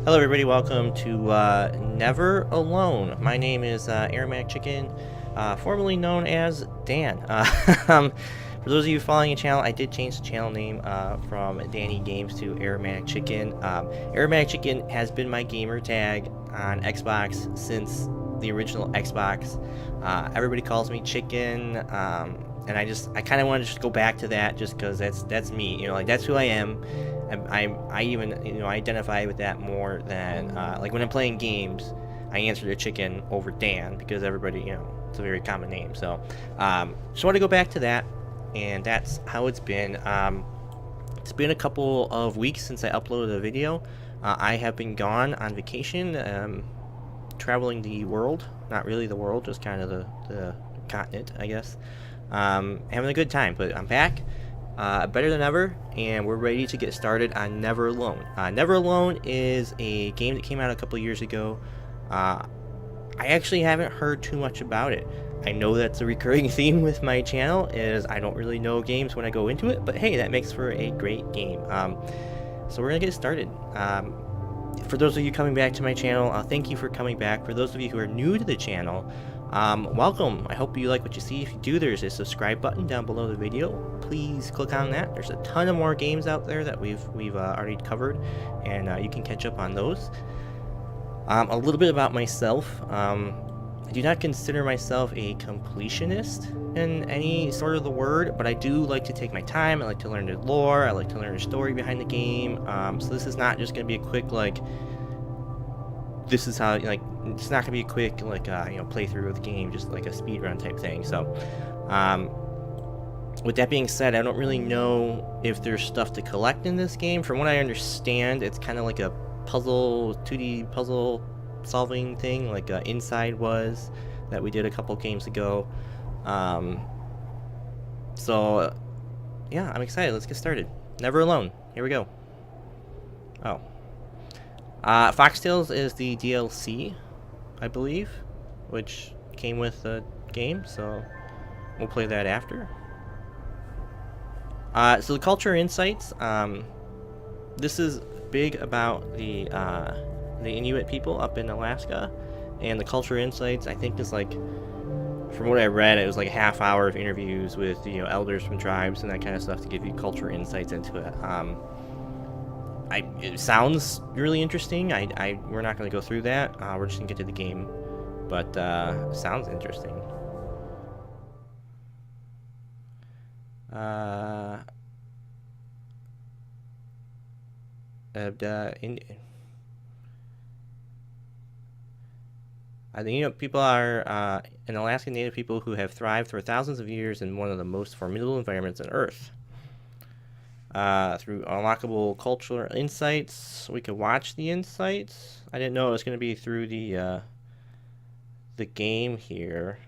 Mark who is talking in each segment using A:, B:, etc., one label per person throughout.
A: Hello everybody, welcome to Never Alone. My name is AromaticChicken, formerly known as Dan. For those of you following the channel, I did change the channel name from Danny Games to AromaticChicken. AromaticChicken has been my gamer tag on Xbox since the original Xbox. Everybody calls me Chicken, and I kind of want to just go back to that just because that's me, like that's who I am. I even identify with that more than like when I'm playing games, I answer to Chicken over Dan because everybody it's a very common name. So just want to go back to that, and that's how it's been. It's been a couple of weeks since I uploaded a video. I have been gone on vacation, traveling the world, not really the world, just kind of the continent, I guess. Having a good time, but I'm back. Better than ever, and we're ready to get started on Never Alone. Never Alone is a game that came out a couple years ago. I actually haven't heard too much about it. I know that's a recurring theme with my channel, is I don't really know games when I go into it, but hey, that makes for a great game. So we're gonna get started. For those of you coming back to my channel, thank you for coming back. For those of you who are new to the channel, welcome. I hope you like what you see. If you do, there's a subscribe button down below the video. Please click on that. There's a ton of more games out there that we've already covered, and you can catch up on those. A little bit about myself. I do not consider myself a completionist in any sort of the word, but I do like to take my time. I like to learn the lore. I like to learn the story behind the game. So this is not just going to be a quick this is how it's not gonna be a quick playthrough of the game, just like a speedrun type thing. So with that being said, I don't really know if there's stuff to collect in this game. From what I understand, it's kind of like a puzzle, 2D puzzle solving thing, like Inside was, that we did a couple games ago. So yeah, I'm excited. Let's get started. Never Alone, here we go. Foxtails is the DLC, I believe, which came with the game, so we'll play that after. So the culture insights, this is big about the Inuit people up in Alaska, and the culture insights, I think, is from what I read, it was like a half hour of interviews with elders from tribes and that kind of stuff to give you culture insights into it. It sounds really interesting. We're not going to go through that. We're just going to get to the game, but sounds interesting. The Inuit people are an Alaskan Native people who have thrived for thousands of years in one of the most formidable environments on Earth. Through unlockable cultural insights, we could watch the insights. I didn't know it was going to be through the game here.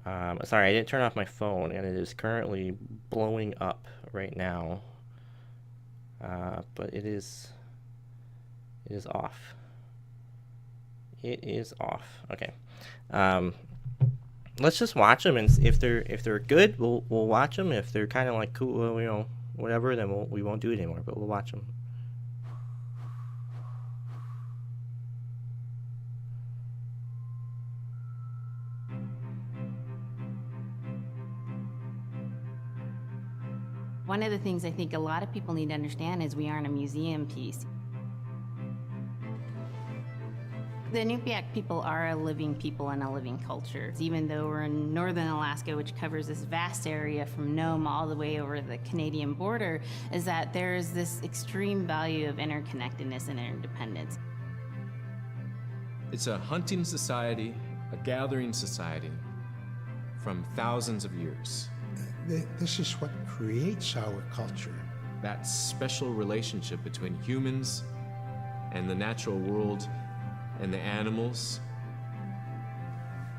A: Sorry, I didn't turn off my phone, and it is currently blowing up right now. But it is off. It is off. Okay. Let's just watch them, and if they're good, we'll watch them. If they're kind of like cool, whatever, then we won't do it anymore. But we'll watch them.
B: One of the things I think a lot of people need to understand is we aren't a museum piece. The Iñupiat people are a living people and a living culture. Even though we're in northern Alaska, which covers this vast area from Nome all the way over the Canadian border, is that there is this extreme value of interconnectedness and interdependence.
C: It's a hunting society, a gathering society from thousands of years.
D: This is what creates our culture.
C: That special relationship between humans and the natural world and the animals,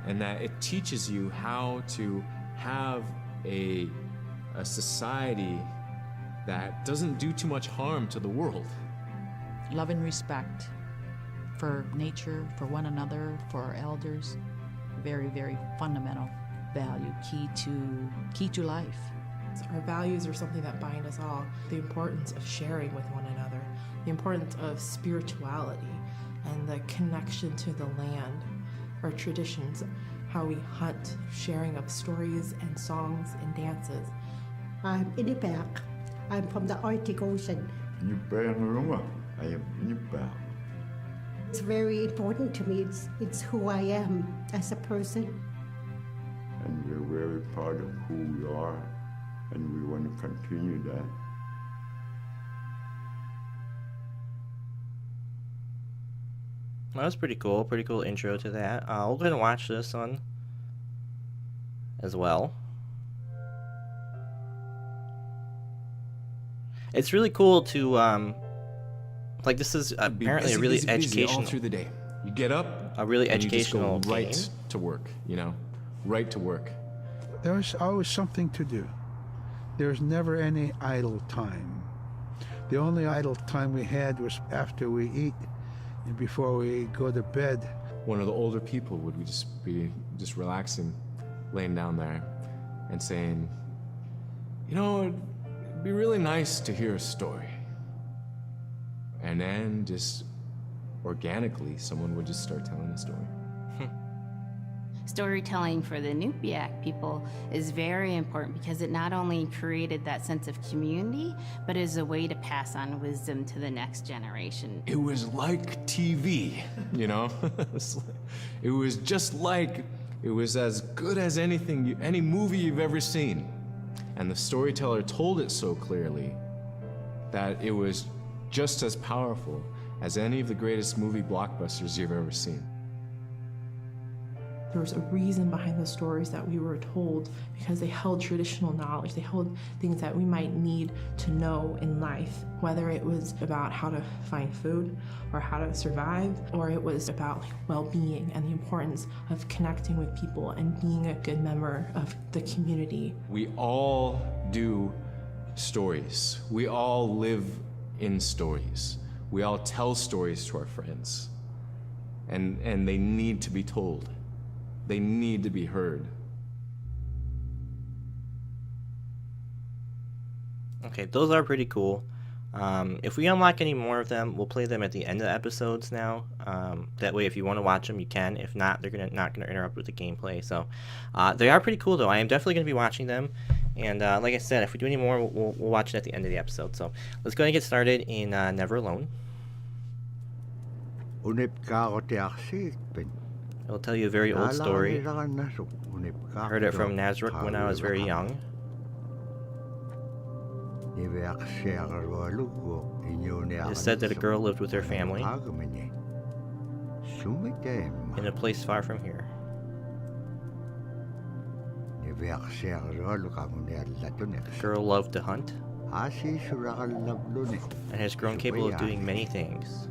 C: and that it teaches you how to have a society that doesn't do too much harm to the world.
E: Love and respect for nature, for one another, for our elders. Very, very fundamental value, key to life.
F: Our values are something that bind us all. The importance of sharing with one another, the importance of spirituality and the connection to the land, our traditions, how we hunt, sharing of stories and songs and dances.
G: I'm Iñupiat. I'm from the Arctic Ocean.
H: Iñupiat, I am Iñupiat.
G: It's very important to me. It's who I am as a person.
H: And we're very proud of who we are, and we want to continue that.
A: That was pretty cool. Pretty cool intro to that. We'll go ahead and watch this one as well. It's really cool to like, this is apparently a really
C: busy
A: educational.
C: all through the day. You get up,
A: A really
C: and
A: educational
C: you just go right
A: game.
C: to work. You know, right to work.
D: There was always something to do. There's never any idle time. The only idle time we had was after we eat and before we go to bed.
C: One of the older people would be just relaxing, laying down there, and saying, "You know, it'd be really nice to hear a story." And then just organically, someone would just start telling a story.
B: Storytelling for the Iñupiat people is very important because it not only created that sense of community, but is a way to pass on wisdom to the next generation.
C: It was like TV, you know? It was just like, it was as good as anything, any movie you've ever seen. And the storyteller told it so clearly that it was just as powerful as any of the greatest movie blockbusters you've ever seen.
F: There was a reason behind the stories that we were told because they held traditional knowledge. They held things that we might need to know in life, whether it was about how to find food or how to survive, or it was about well-being and the importance of connecting with people and being a good member of the community.
C: We all do stories. We all live in stories. We all tell stories to our friends. And they need to be told. They need to be heard.
A: Okay, those are pretty cool. If we unlock any more of them, we'll play them at the end of the episodes now. That way, if you want to watch them, you can. If not, they're not gonna interrupt with the gameplay. So they are pretty cool, though. I am definitely gonna be watching them. And like I said, if we do any more, we'll watch it at the end of the episode. So let's go ahead and get started in Never Alone. It'll tell you a very old story. I heard it from Nazareth when I was very young. It is said that a girl lived with her family in a place far from here. The girl loved to hunt and has grown capable of doing many things.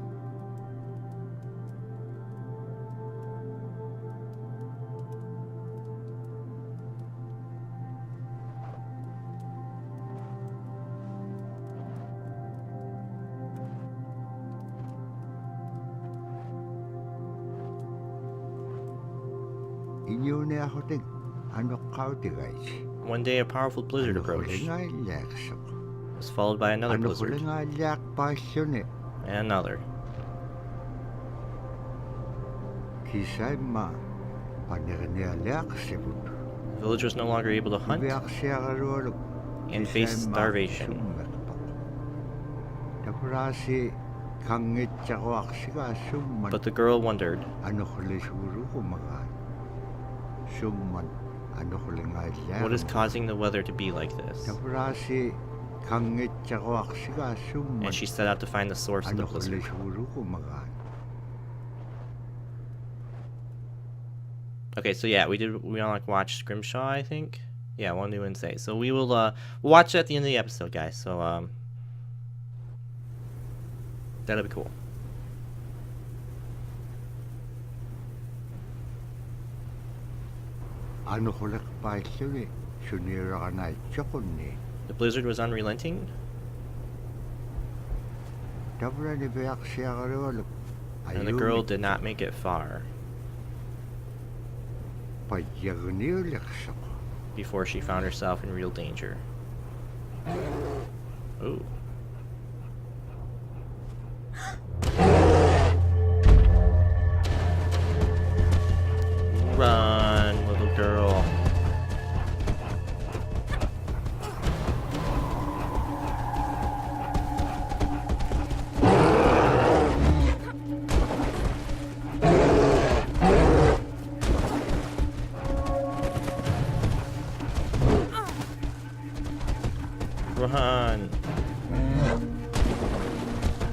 A: One day a powerful blizzard approached. It was followed by another blizzard. And another. The village was no longer able to hunt and faced starvation. But the girl wondered, what is causing the weather to be like this? And she set out to find the source of the blizzard. Okay, so yeah, we watch Scrimshaw, I think. Yeah, one new and say. So we will we'll watch it at the end of the episode, guys. So that'll be cool. The blizzard was unrelenting. And the girl did not make it far before she found herself in real danger. Ooh.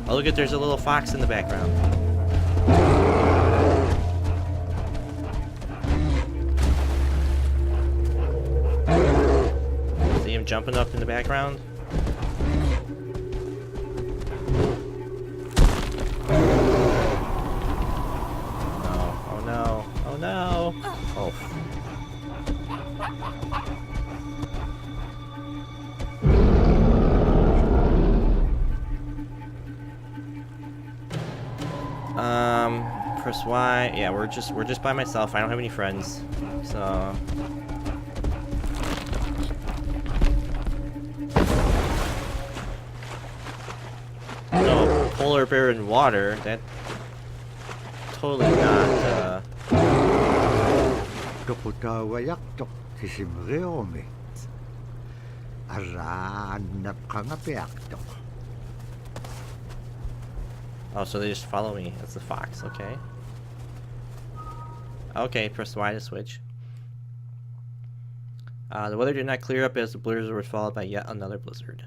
A: Oh, look at, there's a little fox in the background. See him jumping up in the background? Oh no, oh no. Oh. Press Y. Yeah, we're just by myself. I don't have any friends. So no polar bear in water. That totally not
I: Tokutawayak-tok tisimreome. Aranapkangapiak-tok.
A: Oh, so they just follow me. That's the fox, okay. Okay, press Y to switch. The weather did not clear up as the blizzard was followed by yet another blizzard.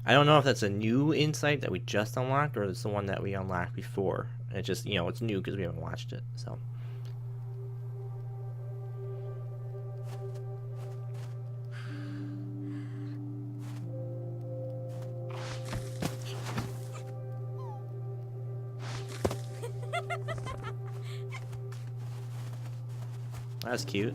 A: I don't know if that's a new insight that we just unlocked or it's the one that we unlocked before. It just, you know, it's new because we haven't watched it, so. That's cute.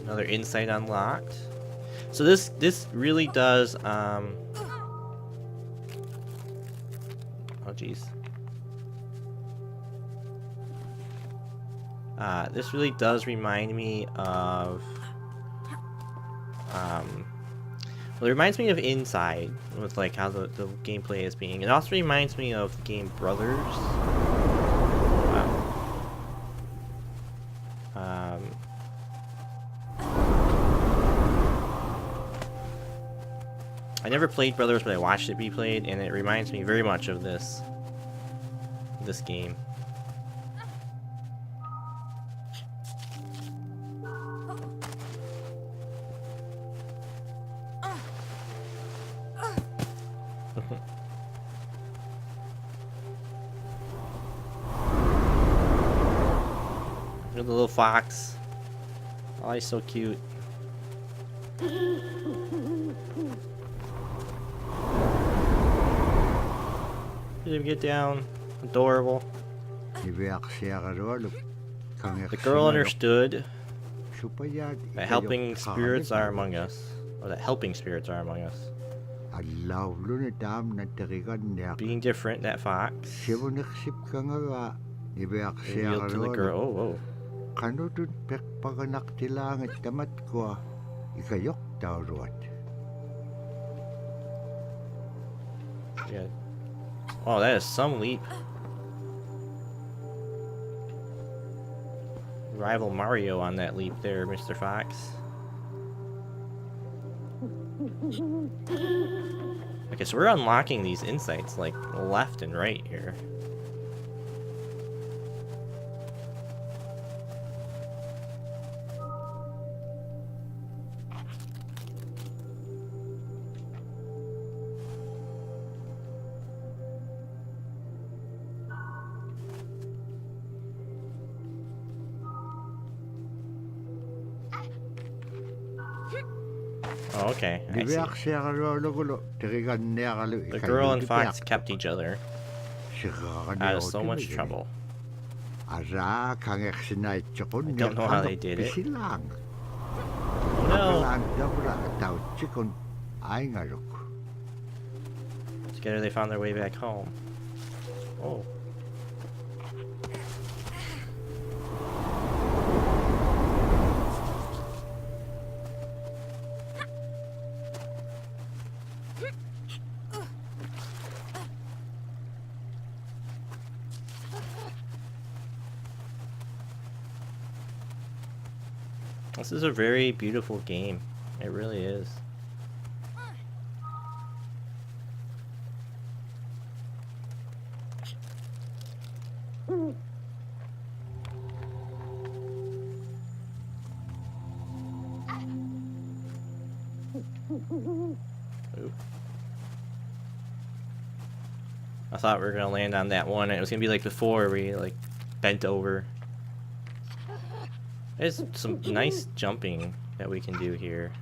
A: Another insight unlocked. So this really does oh jeez. This really does remind me of well, it reminds me of Inside with like how the gameplay is being. It also reminds me of the game Brothers. I never played Brothers, but I watched it be played, and it reminds me very much of this game. Look at the little fox. Oh, he's so cute. Did him get down? Adorable. The girl understood that helping spirits are among us. Or that helping spirits are among us. Being different, that fox. Revealed to the girl. Oh, whoa. Yeah. Oh, that is some leap. Rival Mario on that leap there, Mr. Fox. Okay, so we're unlocking these insights like left and right here. Oh, okay. I see. The girl and Fox kept each other out of so much trouble. I don't know how they did it. Oh, no. Together they found their way back home. Oh. This is a very beautiful game. It really is. Oop. I thought we were gonna land on that one. It was gonna be like before, where we like bent over. There's some nice jumping that we can do here.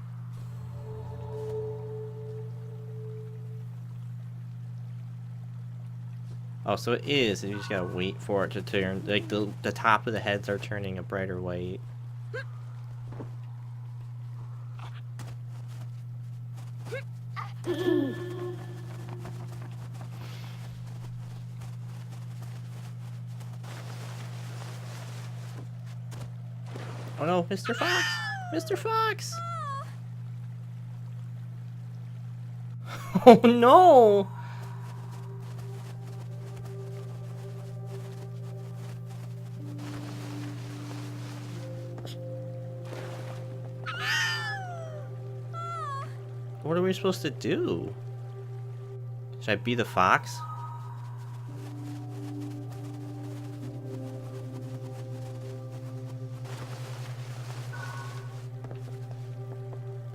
A: Oh, so it is. You just gotta wait for it to turn. Like the top of the heads are turning a brighter white. Oh no, Mr. Fox! Mr. Fox! Oh no! What are we supposed to do? Should I be the fox?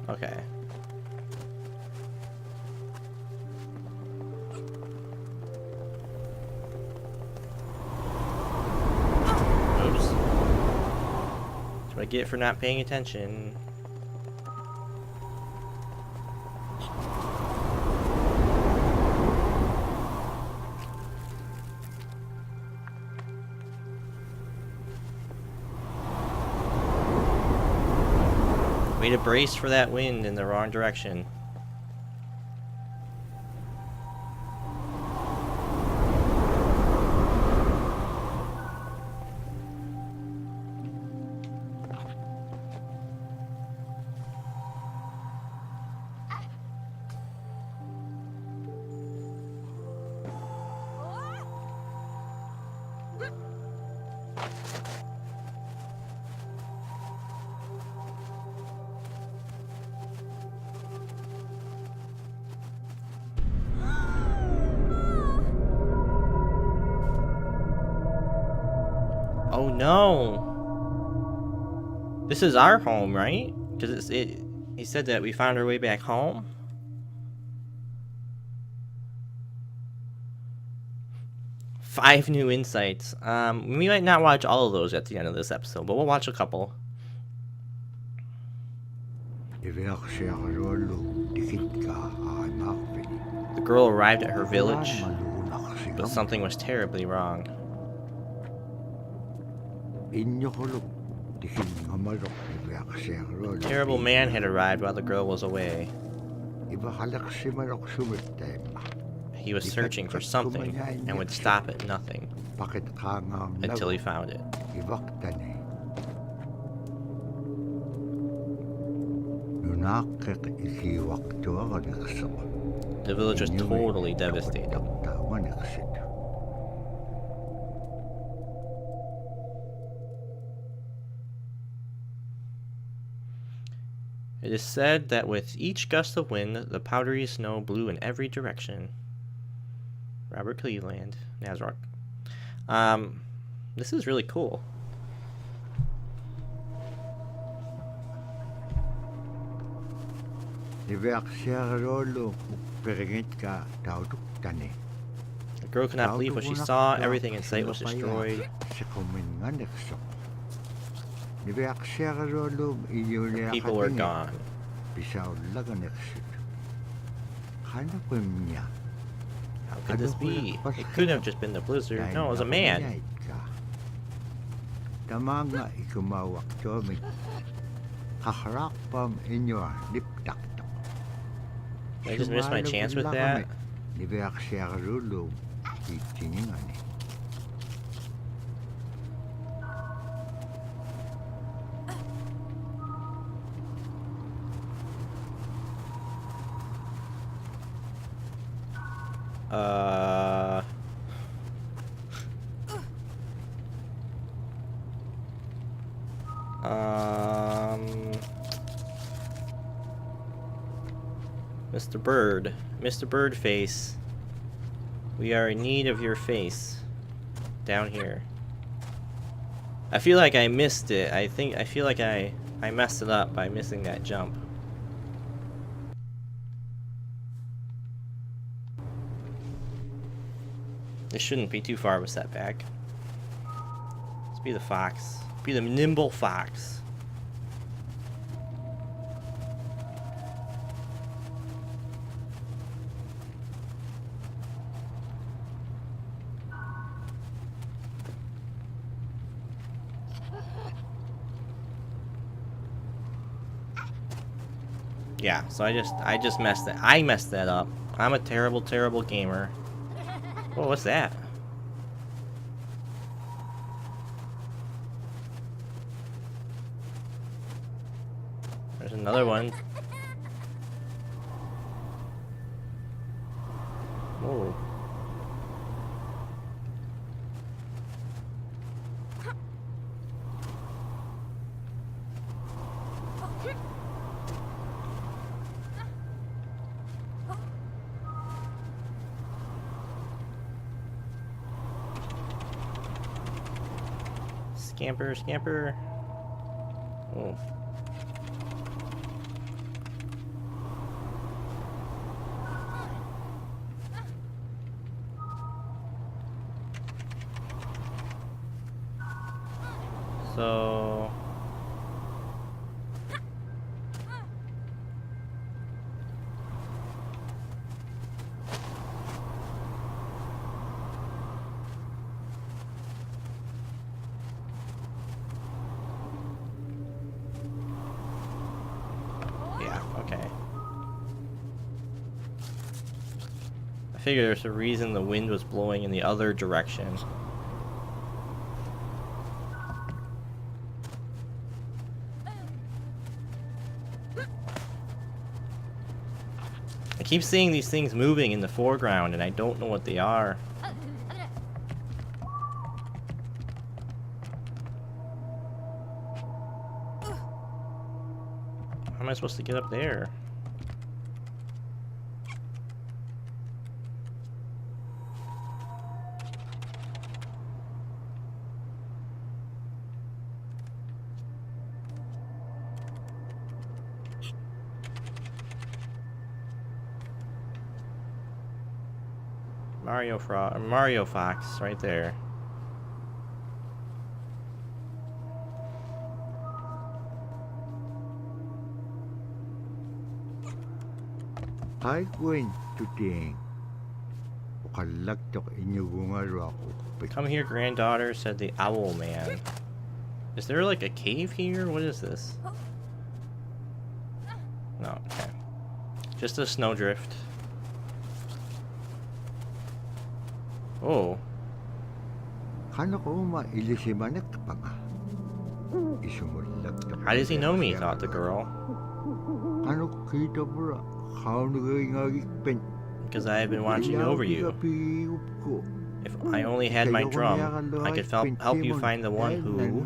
A: Okay. Oops. That's what I get for not paying attention. Way to brace for that wind in the wrong direction. Oh no! This is our home, right? Because he said that we found our way back home. Five new insights. We might not watch all of those at the end of this episode, but we'll watch a couple. The girl arrived at her village, but something was terribly wrong. A terrible man had arrived while the girl was away. He was searching for something and would stop at nothing until he found it. The village was totally devastated. It is said that with each gust of wind, the powdery snow blew in every direction. Robert Cleveland, Nazarok. This is really cool. The girl could not believe what she saw. Everything in sight was destroyed. People were gone. How could this be? It couldn't have just been the blizzard. No, it was a man. Did I just miss my chance with that? Mr. Bird. Mr. Birdface. We are in need of your face. down here. I feel like I missed it. I feel like I messed it up by missing that jump. This shouldn't be too far of a setback. Let's be the fox. Be the nimble fox. Yeah, so I just messed that. I messed that up. I'm a terrible, terrible gamer. Oh, what's that? There's another one. Oh. Scamper, scamper. Oh. So I figure there's a reason the wind was blowing in the other direction. I keep seeing these things moving in the foreground and I don't know what they are. How am I supposed to get up there? Mario Fox, right there.
I: Ay kwento ting. Ukalagtok inyugungaro ako.
A: Come here, granddaughter, said the owl man. Is there like a cave here? What is this? No, okay. Just a snowdrift. Oh.
I: How
A: does he know me? Thought the girl. Because I have been watching over you. If I only had my drum, I could help you find the one who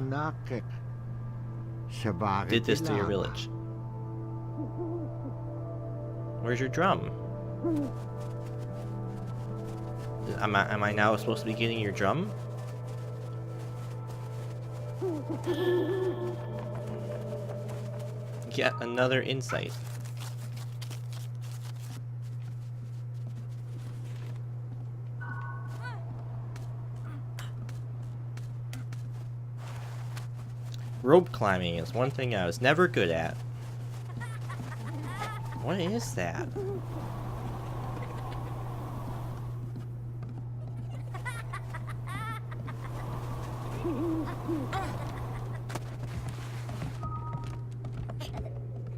A: did this to your village. Where's your drum? Am I now supposed to be getting your drum? Yet another insight. Rope climbing is one thing I was never good at. What is that?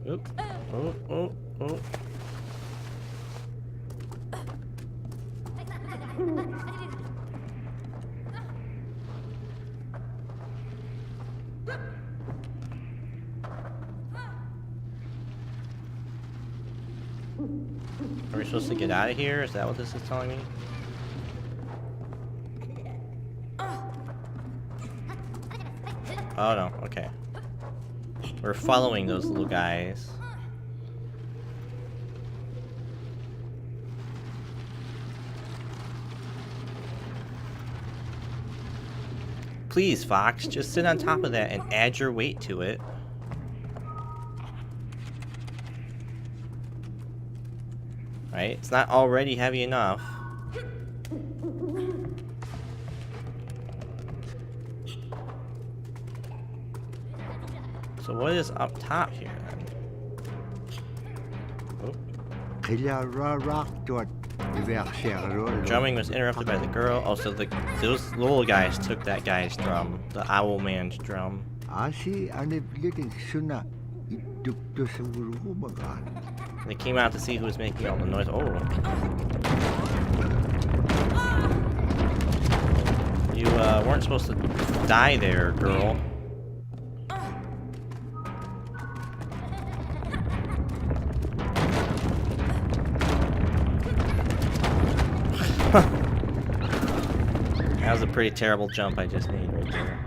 A: Oop. Oh, oh, oh. Are we supposed to get out of here? Is that what this is telling me? Oh no, okay. We're following those little guys. please, Fox, just sit on top of that and add your weight to it. Right? It's not already heavy enough. So what is up top here then? Oh. Drumming was interrupted by the girl. Oh, so those little guys took that guy's drum, the owl man's drum. They came out to see who was making all the noise. Oh. You weren't supposed to die there, girl. That was a pretty terrible jump I just made right there.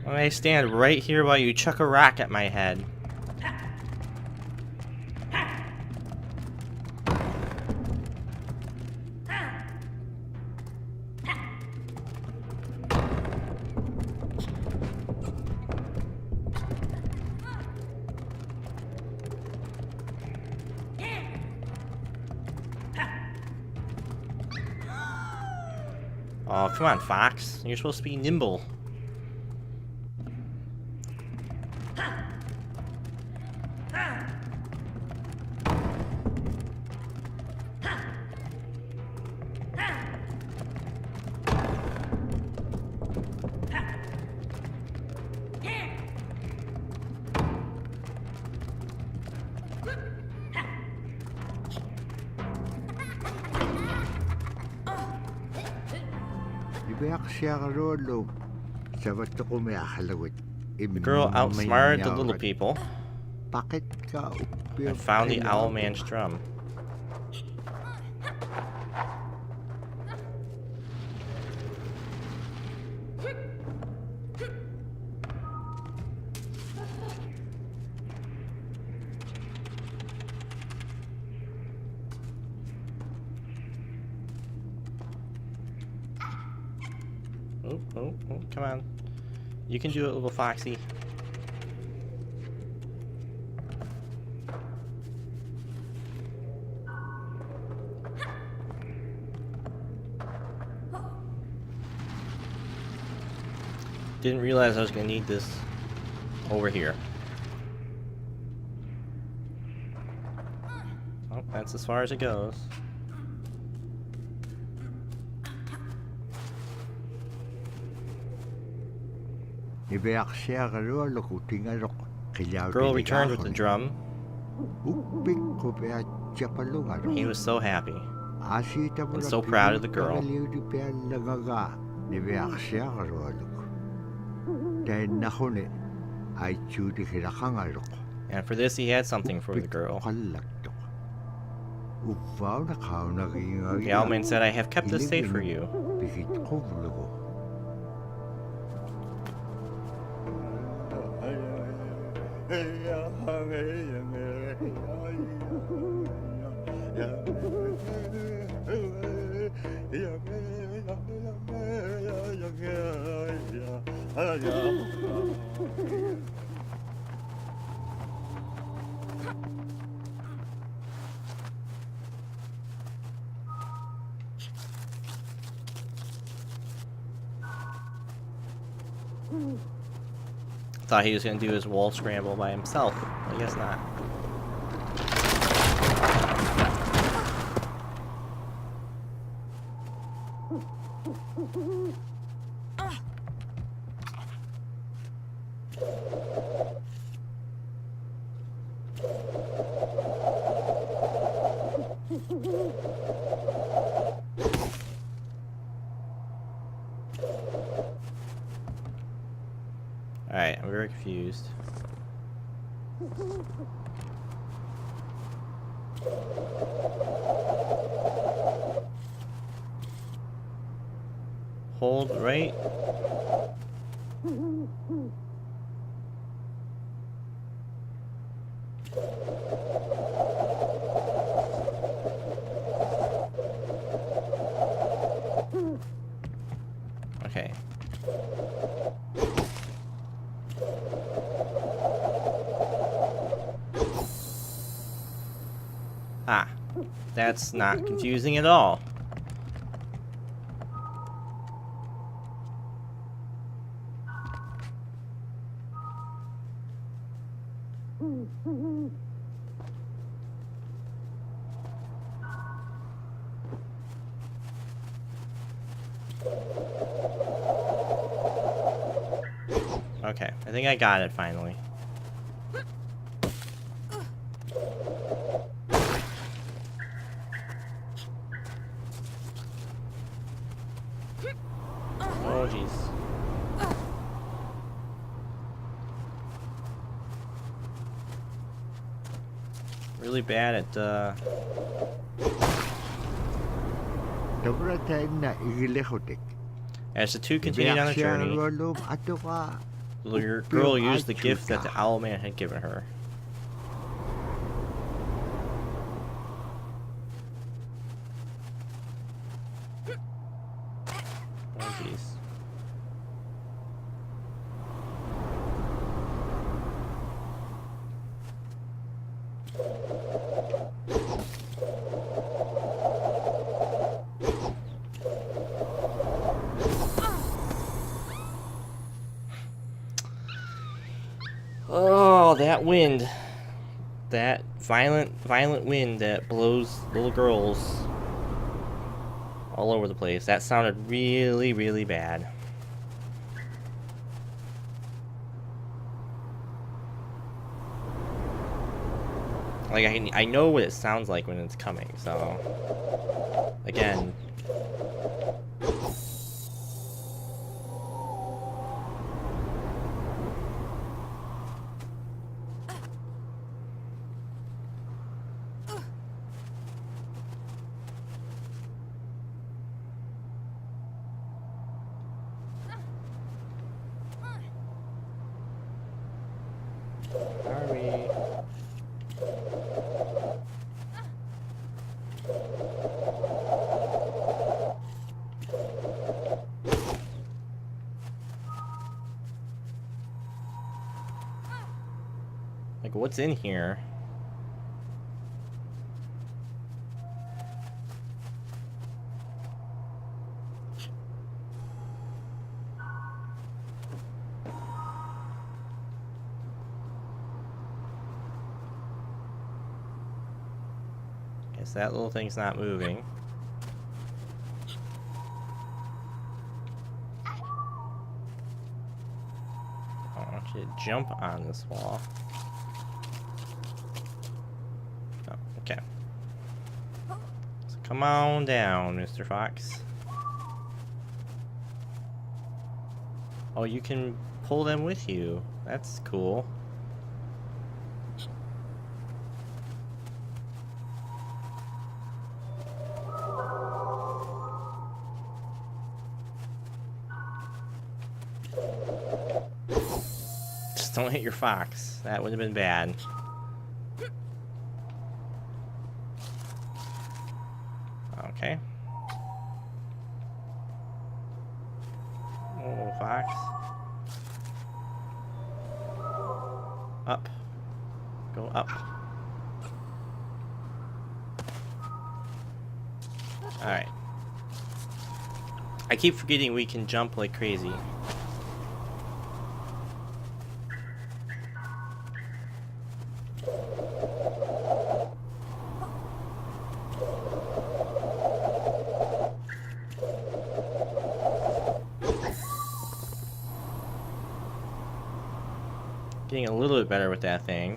A: I stand right here while you chuck a rock at my head. Oh, come on, Fox. You're supposed to be nimble. The girl outsmarted the little people and found the owl man's drum. Oh, come on. You can do it, little Foxy. Didn't realize I was going to need this over here. Oh, that's as far as it goes. Girl returned with the drum. He was so happy and so proud of the girl. And for this, he had something for the girl. The owl man said, "I have kept this safe for you." Thought he was going to do his wall scramble by himself. I guess not. Alright, I'm very confused. hold right. Okay. Ah, that's not confusing at all. Okay, I think I got it finally. Oh, jeez. Really bad at,
I: Dobra time na igilehotek.
A: as the two continued on the journey, the girl used the gift that the owl man had given her. Oh, jeez. Oh, that wind. That violent wind that blows little girls all over the place. That sounded really, really bad. Like, I know what it sounds like when it's coming, so... Again... Sorry. Like, what's in here? Guess that little thing's not moving. I want you to jump on this wall. Oh, okay. So come on down, Mr. Fox. Oh, you can pull them with you. That's cool. Just don't hit your fox. That would have been bad. Okay. Oh, fox. Up. Go up. Alright. I keep forgetting we can jump like crazy. Getting a little bit better with that thing.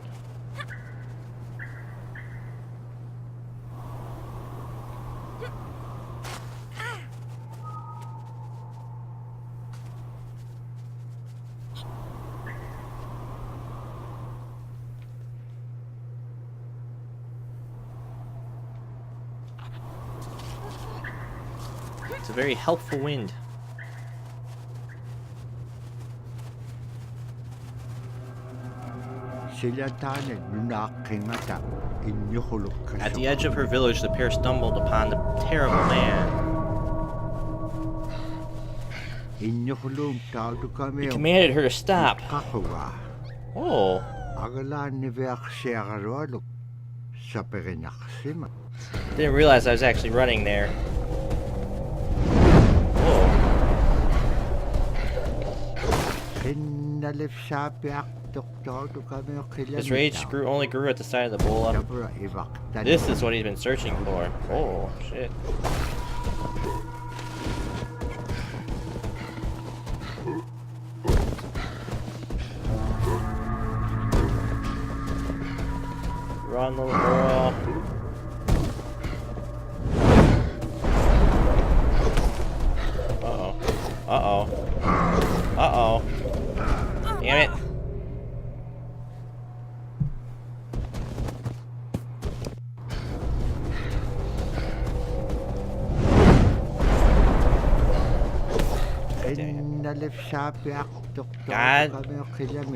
A: It's a very helpful wind. At the edge of her village, the pair stumbled upon the terrible man. He commanded her to stop. Oh. Didn't realize I was actually running there. Whoa. His rage only grew at the sight of the bola. This is what he's been searching for. Oh, shit. Run, little girl. Uh-oh. Uh-oh. Uh-oh. Damn it. God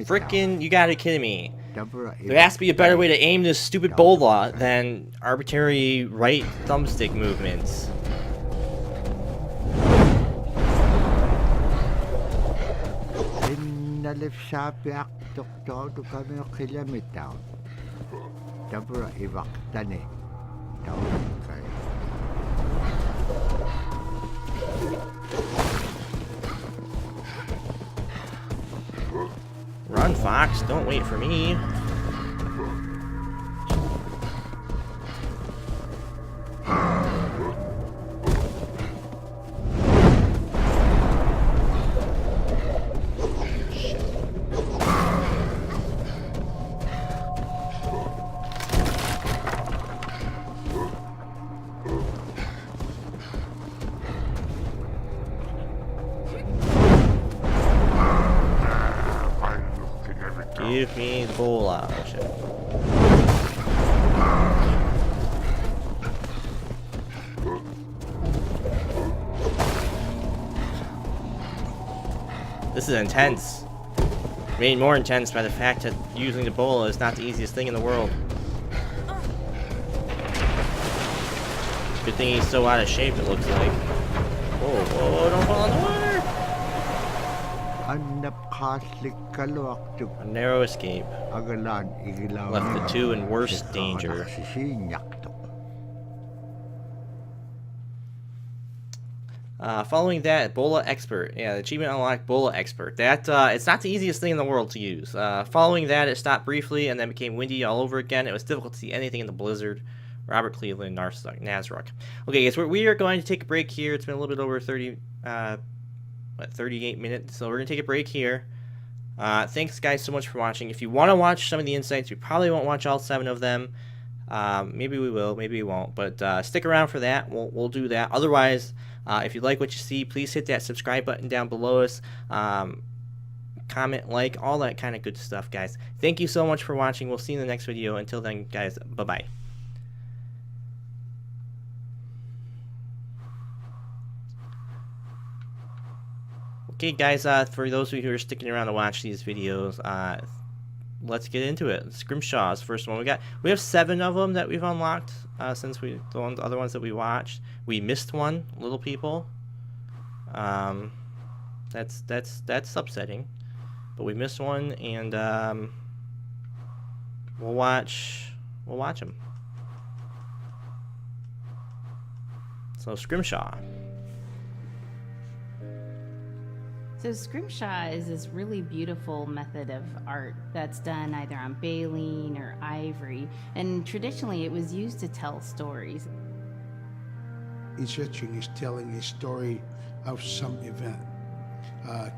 A: frickin', you gotta be kidding me. There has to be a better way to aim this stupid bola than arbitrary right thumbstick movements. Run, Fox, don't wait for me. Give me the bola. Oh, shit. This is intense. Made more intense by the fact that using the bola is not the easiest thing in the world. Good thing he's so out of shape, it looks like. Whoa, whoa, whoa, don't fall in the water! A narrow escape left the two in worse danger. Following that, Bola Expert. Yeah, the achievement unlocked Bola Expert. That it's not the easiest thing in the world to use. Following that, it stopped briefly and then became windy all over again. It was difficult to see anything in the blizzard. Robert Cleveland, Nazaruk. Okay, guys, we are going to take a break here. It's been a little bit over 38 minutes, so we're going to take a break here. Thanks, guys, so much for watching. If you want to watch some of the insights, we probably won't watch all 7 of them. Maybe we will, maybe we won't, but stick around for that. We'll do that. Otherwise, if you like what you see, please hit that subscribe button down below us. Comment, like, all that kind of good stuff, guys. Thank you so much for watching. We'll see you in the next video. Until then, guys, bye-bye. Okay, guys, for those of you who are sticking around to watch these videos, let's get into it. Scrimshaw is the first one we got. We have 7 of them that we've unlocked since the other ones that we watched. We missed one, Little People. That's upsetting, but we missed one, and we'll watch them. So Scrimshaw.
B: So scrimshaw is this really beautiful method of art that's done either on baleen or ivory, and traditionally it was used to tell stories.
D: Each etching is telling a story of some event.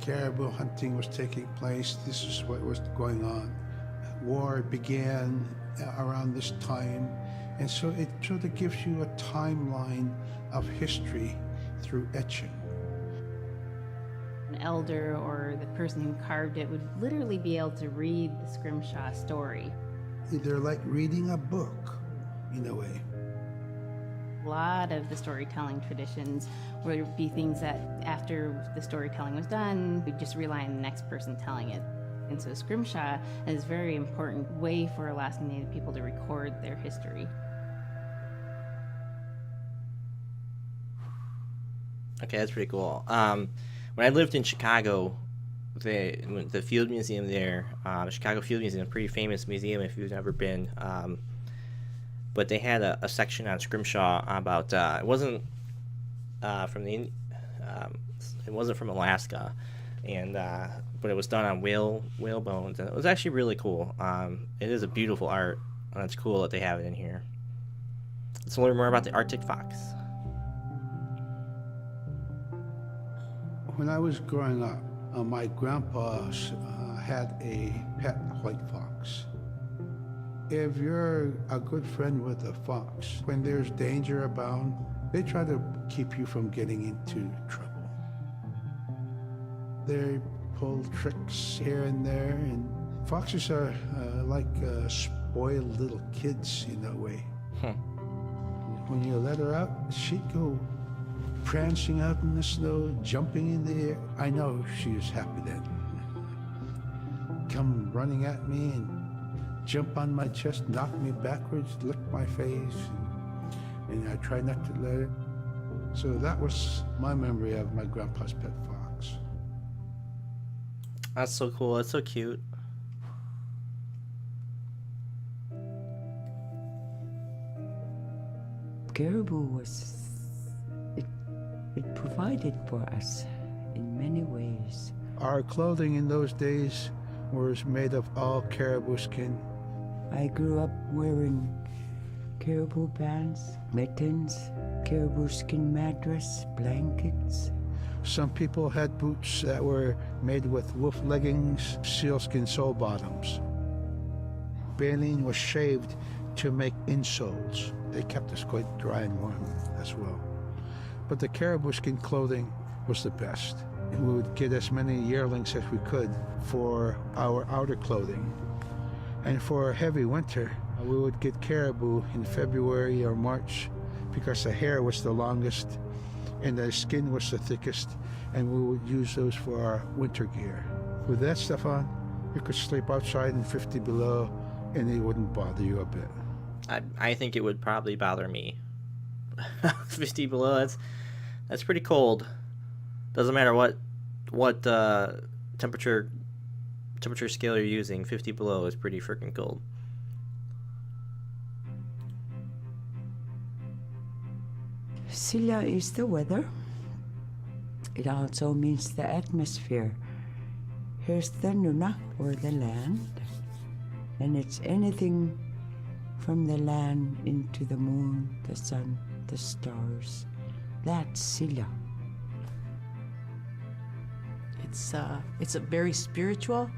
D: Caribou hunting was taking place. This is what was going on. War began around this time, and so it sort of gives you a timeline of history through etching.
B: An elder or the person who carved it would literally be able to read the scrimshaw story.
D: They're like reading a book, in a way.
B: A lot of the storytelling traditions would be things that after the storytelling was done, we'd just rely on the next person telling it. And so scrimshaw is a very important way for Alaskan Native people to record their history.
A: Okay, that's pretty cool. When I lived in Chicago, the Field Museum there, the Chicago Field Museum, a pretty famous museum if you've never been. But they had a section on scrimshaw about it wasn't it wasn't from Alaska, and but it was done on whale bones, and it was actually really cool. It is a beautiful art, and it's cool that they have it in here. Let's learn more about the Arctic fox.
D: When I was growing up, my grandpa had a pet white fox. If you're a good friend with a fox, when there's danger abound, they try to keep you from getting into trouble. They pull tricks here and there, and foxes are like spoiled little kids in a way. When you let her out, she'd go prancing out in the snow, jumping in the air. I know she was happy then. Come running at me and jump on my chest, knock me backwards, lick my face, and I try not to let her. So that was my memory of my grandpa's pet fox.
A: That's so cool. That's so cute.
J: Caribou was, it provided for us in many ways.
D: Our clothing in those days was made of all caribou skin.
J: I grew up wearing caribou pants, mittens, caribou skin mattress, blankets.
D: Some people had boots that were made with wolf leggings, sealskin sole bottoms. Baleen was shaved to make insoles. They kept us quite dry and warm as well. But the caribou skin clothing was the best. We would get as many yearlings as we could for our outer clothing. And for a heavy winter, we would get caribou in February or March because the hair was the longest and the skin was the thickest, and we would use those for our winter gear. With that stuff on, you could sleep outside in 50 below and it wouldn't bother you a bit.
A: I think it would probably bother me. 50 below, that's pretty cold. Doesn't matter what temperature scale you're using, 50 below is pretty freaking cold.
J: Silla is the weather. It also means the atmosphere. Here's the Nuna, or the land. And it's anything from the land into the moon, the sun, the stars. That's Silla.
E: It's a very spiritual,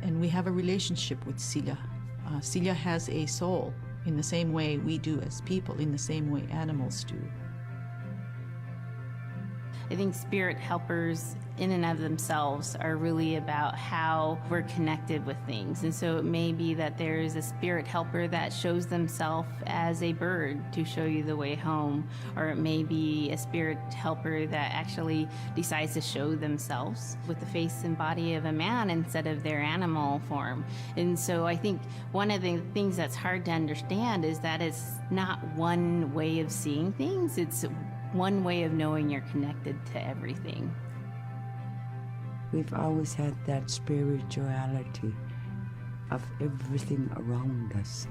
E: and we have a relationship with Silla. Silla has a soul in the same way we do as people, in the same way animals do.
B: I think spirit helpers in and of themselves are really about how we're connected with things. And so it may be that there is a spirit helper that shows themselves as a bird to show you the way home, or it may be a spirit helper that actually decides to show themselves with the face and body of a man instead of their animal form. And so I think one of the things that's hard to understand is that it's not one way of seeing things, it's one way of knowing you're connected to everything.
J: We've always had that spirituality of everything around us.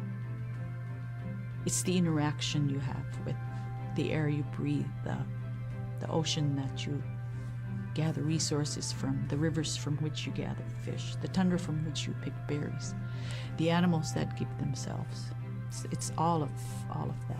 E: It's the interaction you have with the air you breathe, the ocean that you gather resources from, the rivers from which you gather fish, the tundra from which you pick berries, the animals that give themselves. It's all of that.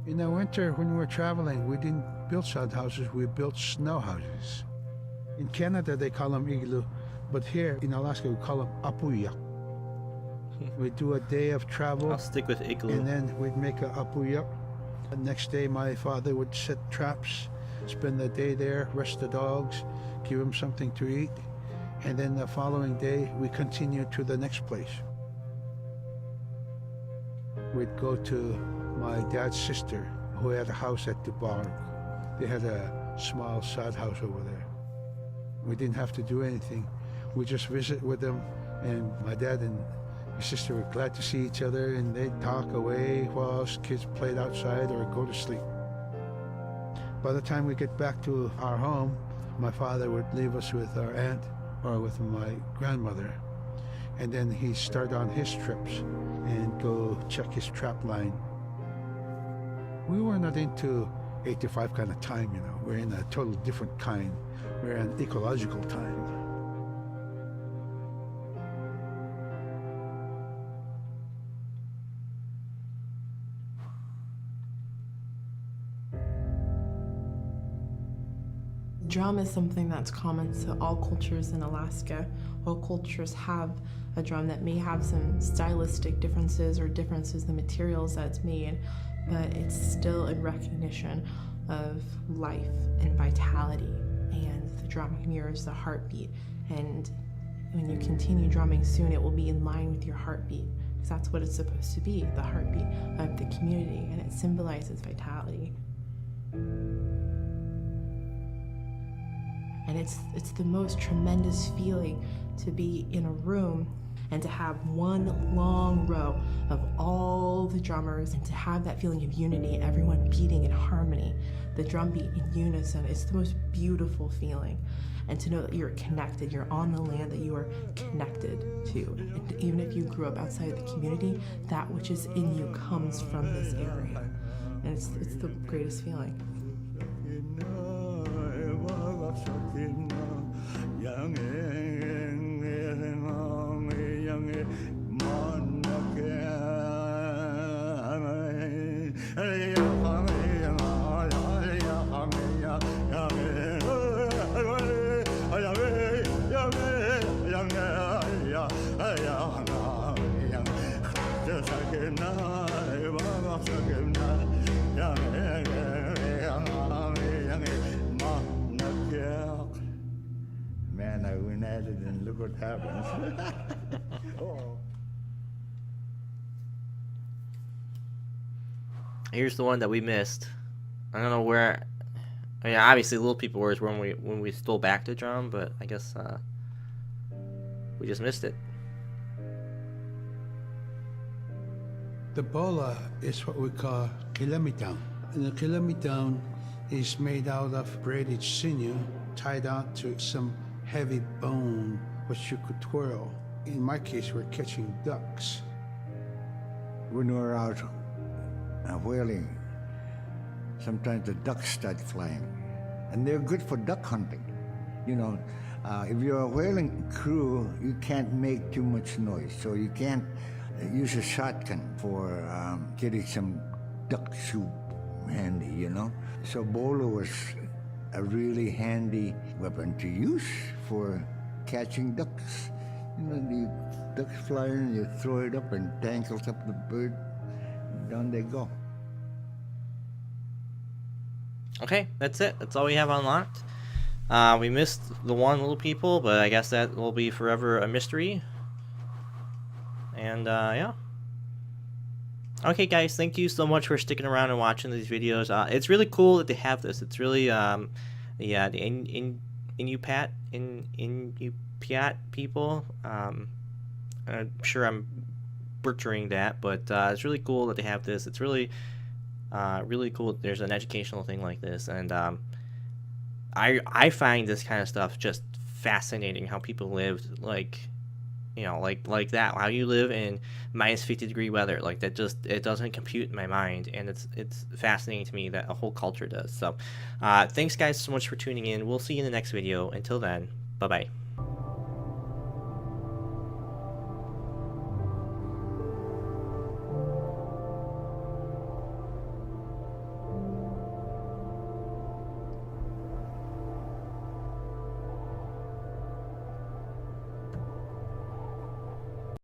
D: In the winter, when we were traveling, we didn't build sod houses, we built snow houses. In Canada, they call them igloo, but here in Alaska, we call them apuya. We'd do a day of travel.
A: I'll stick with igloo.
D: And then we'd make a apuya. The next day, my father would set traps spend the day there, rest the dogs, give them something to eat, and then the following day we continue to the next place. We'd go to my dad's sister, who had a house at Dubai. They had a small sod house over there. We didn't have to do anything. We just visit with them, and my dad and my sister were glad to see each other, and they'd talk away while us kids played outside or go to sleep. By the time we get back to our home, my father would leave us with our aunt or with my grandmother, and then he'd start on his trips and go check his trap line. We were not into 8 to 5 kind of time, you know. We're in a total different kind. We're in ecological time.
F: Drum is something that's common to all cultures in Alaska. All cultures have a drum that may have some stylistic differences or differences in the materials that it's made, but it's still in recognition of life and vitality, and the drum mirrors the heartbeat. And when you continue drumming soon, it will be in line with your heartbeat, because that's what it's supposed to be, the heartbeat of the community, and it symbolizes vitality. And it's the most tremendous feeling to be in a room and to have one long row of all the drummers, and to have that feeling of unity, everyone beating in harmony, the drum beat in unison. It's the most beautiful feeling. And to know that you're connected, you're on the land that you are connected to. And even if you grew up outside of the community, that which is in you comes from this area. And it's the greatest feeling.
I: Man, I went at it and look what happens.
A: Here's the one that we missed. I don't know where. I mean, obviously, Little People Wars when we stole back the drum, but I guess we just missed it.
D: The bola is what we call kilamitan. And the kilamitan is made out of braided sinew tied out to some heavy bone which you could twirl. In my case, we're catching ducks.
I: When we're out whaling, sometimes the ducks start flying, and they're good for duck hunting. You know, if you're a whaling crew, you can't make too much noise, so you can't use a shotgun for getting some duck soup handy, you know. So bolo was a really handy weapon to use for catching ducks. You know, the ducks fly in, you throw it up and tangles up the bird, and down they go.
A: Okay, that's it. That's all we have unlocked. We missed the one Little People, but I guess that will be forever a mystery. And yeah. Okay, guys, thank you so much for sticking around and watching these videos. It's really cool that they have this. It's really yeah, the Iñupiat people. I'm sure I'm butchering that, but it's really cool that they have this. It's really really cool that there's an educational thing like this, and I find this kind of stuff just fascinating. How people lived, like, you know, like that. How you live in minus 50-degree weather, like that. Just, it doesn't compute in my mind, and it's fascinating to me that a whole culture does. So, thanks guys so much for tuning in. We'll see you in the next video. Until then, bye bye.